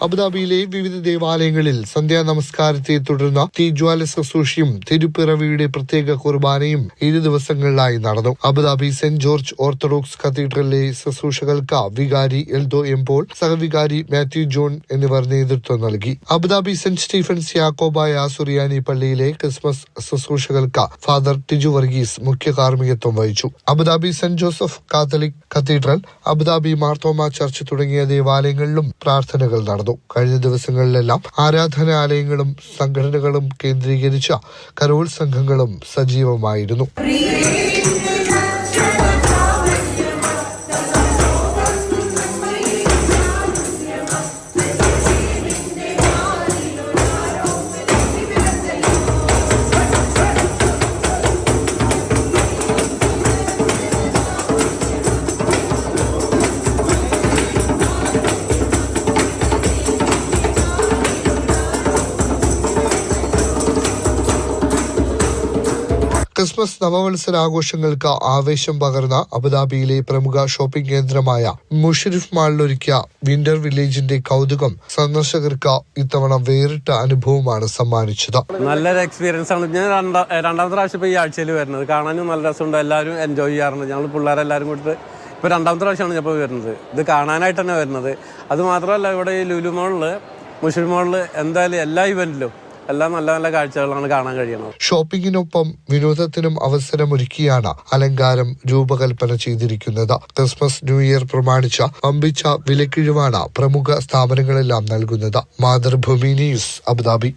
അബുദാബിയിലെ വിവിധ ദേവാലയങ്ങളിൽ സന്ധ്യാ നമസ്കാരത്തെ തുടർന്ന് തീജ്വാല ശുശ്രൂഷയും തിരുപ്പിറവിയുടെ പ്രത്യേക കുർബാനയും 7 ദിവസങ്ങളിലായി നടന്നു. അബുദാബി സെന്റ് ജോർജ് ഓർത്തഡോക്സ് കത്തീഡ്രലിലെ ശുശ്രൂഷകൾക്ക് വികാരി എൽദോ എംപോൾ, സഹവികാരി മാത്യു ജോൺ എന്നിവർ നേതൃത്വം നൽകി. അബുദാബി സെന്റ് സ്റ്റീഫൻസ് യാക്കോബായ സുറിയാനി പള്ളിയിലെ ക്രിസ്മസ് ശുശ്രൂഷകൾക്ക് ഫാദർ ടിജു വർഗീസ് മുഖ്യ കാർമ്മികത്വം വഹിച്ചു. Abu Dhabi saint Joseph Catholic cathedral, Abu Dhabi Marthoma church തുടങ്ങിയ ദേവാലയങ്ങളിലും പ്രാർത്ഥനകൾ നടന്നു. കഴിഞ്ഞ ദിവസങ്ങളിലെല്ലാം ആരാധനാലയങ്ങളും സംഘടനകളും കേന്ദ്രീകരിച്ച കരോൾ സംഘങ്ങളും സജീവമായിരുന്നു. ക്രിസ്മസ് നവവത്സര ആഘോഷങ്ങൾക്ക് ആവേശം പകർന്ന അബുദാബിയിലെ പ്രമുഖ ഷോപ്പിംഗ് കേന്ദ്രമായ മുഷരിഫ് മാളിലൊരുക്കിയ വിന്റർ വില്ലേജിന്റെ കൗതുകം സന്ദർശകർക്ക് ഇത്തവണ വേറിട്ട അനുഭവമാണ് സമ്മാനിച്ചത്. നല്ലൊരു എക്സ്പീരിയൻസ് ആണ്. ഞാൻ രണ്ടാമത്തെ പ്രാവശ്യം ഈ ആഴ്ചയിൽ വരുന്നത്. കാണാനും നല്ല രസമുണ്ട്. എല്ലാവരും എൻജോയ് ചെയ്യാറുണ്ട്. ഞങ്ങൾ പിള്ളേരെല്ലാവരും കൂടിയിട്ട് ഇപ്പോൾ രണ്ടാമത്തെ പ്രാവശ്യമാണ് ഞാൻ ഇപ്പോൾ വരുന്നത്. ഇത് കാണാനായിട്ട് തന്നെ വരുന്നത്. അതുമാത്രമല്ല, ഇവിടെ ഈ ലുലു മോളിൽ, മുഷരിഫ് മോളിൽ എന്തായാലും എല്ലാ ഇവന്റിലും എല്ലാം നല്ല നല്ല കാഴ്ചകളാണ് കാണാൻ കഴിയുന്നത്. ഷോപ്പിങ്ങിനൊപ്പം വിനോദത്തിനും അവസരമൊരുക്കിയാണ് അലങ്കാരം രൂപകൽപ്പന ചെയ്തിരിക്കുന്നത്. ക്രിസ്മസ് ന്യൂ ഇയർ പ്രമാണിച്ച വമ്പിച്ച വിലക്കിഴിവാണ് പ്രമുഖ സ്ഥാപനങ്ങളെല്ലാം നൽകുന്നത്. Mathrubhumi news, Abu Dhabi.